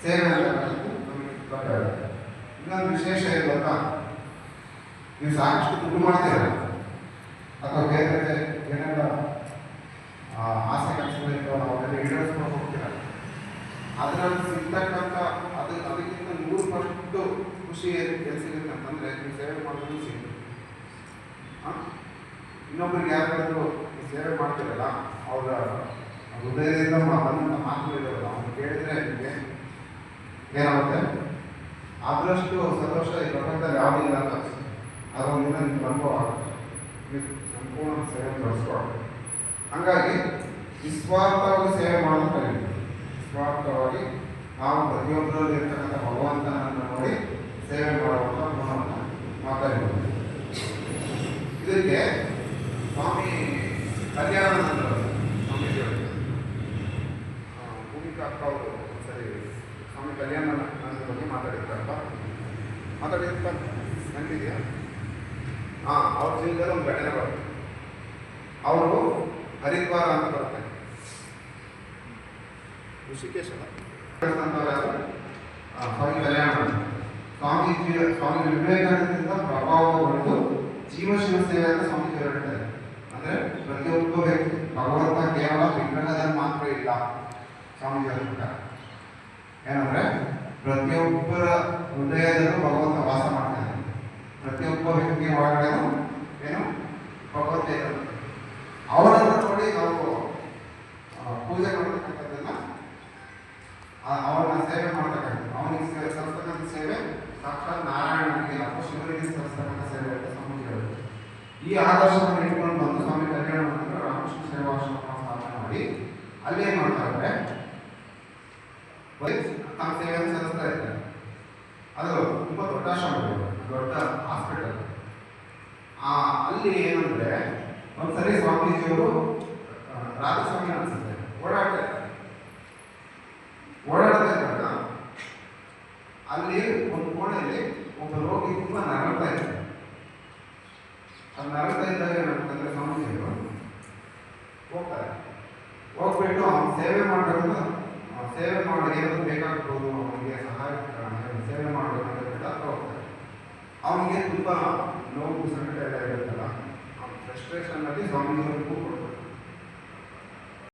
ಸೇವೆ ಅಂತ ನಮಗೆ ಗೊತ್ತಾಗುತ್ತೆ. ಇನ್ನೊಂದು ವಿಶೇಷ ಏನು ಗೊತ್ತಾ, ನೀವು ಸಾಕಷ್ಟು ದುಡ್ಡು ಮಾಡ್ತೀರ ಅಥವಾ ಬೇರೆ ಬೇರೆ ಏನೆಲ್ಲ ಆಸೆ ಕನಸುಗಳಿರ್ತಾವಲ್ಲ ಅವೆಲ್ಲ ಈಡೇರಿಸ್ಕೊಂಡು ಹೋಗ್ತೀರ. ಅದರಲ್ಲಿ ಸಿಗ್ತಕ್ಕಂಥ ಅದಕ್ಕಿಂತ 100% ಖುಷಿ ಎಲ್ಲಿ ಸಿಗುತ್ತೆ ಅಂತಂದರೆ ನೀವು ಸೇವೆ ಮಾಡೋದು ಸಿಗುತ್ತೆ. ಇನ್ನೊಬ್ರಿಗೆ ಯಾರಾದರೂ ನೀವು ಸೇವೆ ಮಾಡ್ತೀರಲ್ಲ ಅವರ ಹೃದಯದಿಂದ ಬಂದಂಥ ಮಾತುಗಳಿರೋಲ್ಲ ಅವ್ನು ಕೇಳಿದರೆ ನಿಮಗೆ ಏನಾಗುತ್ತೆ, ಆದಷ್ಟು ಸಂತೋಷ ಈ ಪ್ರಪಂಚದಲ್ಲಿ ಯಾವುದಿಲ್ಲ ಅಂತ ಅದೊಂದಿನ ನಿಮ್ಗೆ ಅನುಭವ ಆಗುತ್ತೆ. ನೀವು ಸಂಪೂರ್ಣ ಸೇವೆ ಬಳಸ್ಕೊಳ್ಳಿ. ಹಾಗಾಗಿ ನಿಸ್ವಾರ್ಥವಾಗಿ ಸೇವೆ ಮಾಡೋದು ಕಲಿಬೇಕು. ನಿಸ್ವಾರ್ಥವಾಗಿ ನಾವು ಪ್ರತಿಯೊಬ್ಬರಲ್ಲಿ ಇರ್ತಕ್ಕಂಥ ಭಗವಂತನನ್ನು ನೋಡಿ ಸೇವೆ ಮಾಡುವಂಥ ಗುಣವನ್ನು ಮಾತಾಡಿಬೋದು. ಇದಕ್ಕೆ ಸ್ವಾಮಿ ಕಲ್ಯಾಣಾನಂದ ಸ್ವಾಮೀಜಿಯವರು ಭೂಮಿಕಾ ಅಕ್ಕ ಅವರು ಸರಿ ಸ್ವಾಮಿ ಕಲ್ಯಾಣಾನಂದ ಬಗ್ಗೆ ಮಾತಾಡಿರ್ತಾರಪ್ಪ, ನೆನಪಿದೆಯಾ? ಅವ್ರ ಜೀವನದಲ್ಲಿ ಒಂದು ಘಟನೆ ಬರುತ್ತೆ. ಅವರು ಹರಿದ್ವಾರ ಅಂತ ಬರ್ತಾರೆ, ಋಷಿಕೇಶ ಸ್ವಾಮಿ ಕಲ್ಯಾಣಾನಂದ ಸ್ವಾಮಿ ವಿವೇಕಾನಂದದಿಂದ ಪ್ರಭಾವಗೊಂಡು ಜೀವಶಿವ ಸೇವೆ ಅಂತ ಸ್ವಾಮೀಜಿ ಹೇಳ್ತಾರೆ. ಅಂದರೆ ಪ್ರತಿಯೊಬ್ಬ ವ್ಯಕ್ತಿ ಭಗವಂತ ಕೇವಲ ವಿಗ್ರಹದಲ್ಲಿ ಮಾತ್ರ ಇಲ್ಲ. ಸ್ವಾಮೀಜಿ ಹೇಳ್ತಾರೆ ಏನಂದ್ರೆ ಪ್ರತಿಯೊಬ್ಬರ ಹೃದಯದಲ್ಲೂ ಭಗವಂತ ವಾಸ ಮಾಡ್ತಾನೆ. ಪ್ರತಿಯೊಬ್ಬ ವ್ಯಕ್ತಿಯ ಒಳಗಡೆನೂ ಏನು ಭಗವಂತ ಇರುತ್ತೆ. ಅವರನ್ನು ನೋಡಿ ನಾವು ಪೂಜೆ ಮಾಡತಕ್ಕಂಥದ್ದನ್ನ ಅವರನ್ನ ಸೇವೆ ಮಾಡ್ತಕ್ಕಂಥದ್ದು, ಅವನಿಗೆ ಸಲ್ಲಿಸ್ತಕ್ಕಂಥ ಸೇವೆ ಸಾಕ್ಷಾತ್ ನಾರಾಯಣನಿಗೆ ಅಥವಾ ಶಿವನಿಗೆ ಸಲ್ಲಿಸ್ತಕ್ಕಂಥ ಸೇವೆ ಅಂತ ಸ್ವಾಮೀಜಿ ಹೇಳುತ್ತೆ. ಈ ಆದರ್ಶವನ್ನು ಇಟ್ಕೊಂಡು ಬಂದು ಸ್ವಾಮಿ ಕಲ್ಯಾಣಾನಂದ ರಾಮಕೃಷ್ಣ ಸೇವಾಶ್ರಮ ಸ್ಥಾಪನೆ ಮಾಡಿ ಅಲ್ಲಿ ಏನು ಮಾಡ್ತಾರೆ, ತಮ್ಮ ಸೇವೆಯನ್ನು ಸಲ್ಲಿಸ್ತಾ ಇದ್ದಾರೆ. ಅದು ತುಂಬ ದೊಡ್ಡ ಆಶ್ರಮ, ದೊಡ್ಡ ಹಾಸ್ಪಿಟಲ್. ಅಲ್ಲಿ ಏನಂದ್ರೆ ಒಂದ್ಸರಿ ಸ್ವಾಮೀಜಿಯವರು ರಾಧಸ್ವಾಮಿ ಅನಿಸುತ್ತೆ ಓಡಾಡ್ತಾ ಇದ್ದಾಗ ಅಲ್ಲಿ ಒಂದು ಕೋಣೆಯಲ್ಲಿ ಒಬ್ಬ ರೋಗಿ ತುಂಬ ನರಳ್ತಾ ಇದ್ದಾರೆ. ಅದು ನರಳ್ತಾ ಇದ್ದಾಗ ಏನಾಗ್ತಂದ್ರೆ ಸ್ವಾಮೀಜಿಯವರು ಹೋಗ್ಬಿಟ್ಟು ಅವ್ನು ಸೇವೆ ಮಾಡಬೇಕು, ಸೇವೆ ಮಾಡಿ ಏನಾದ್ರು ಬೇಕಾಗ್ಬೋದು ಅವನಿಗೆ ಸಹಾಯ ಸೇವೆ ಮಾಡಬೇಕಂತ ಬಿಟ್ಟು ಹೋಗ್ತಾರೆ. ಅವನಿಗೆ ತುಂಬ ನೋವು ಸಂಕಟ ಎಲ್ಲ ಇರುತ್ತಲ್ಲ, ಫ್ರಸ್ಟ್ರೇಷನ್ ಆಗಿ ಸ್ವಾಮೀಜಿಯವರು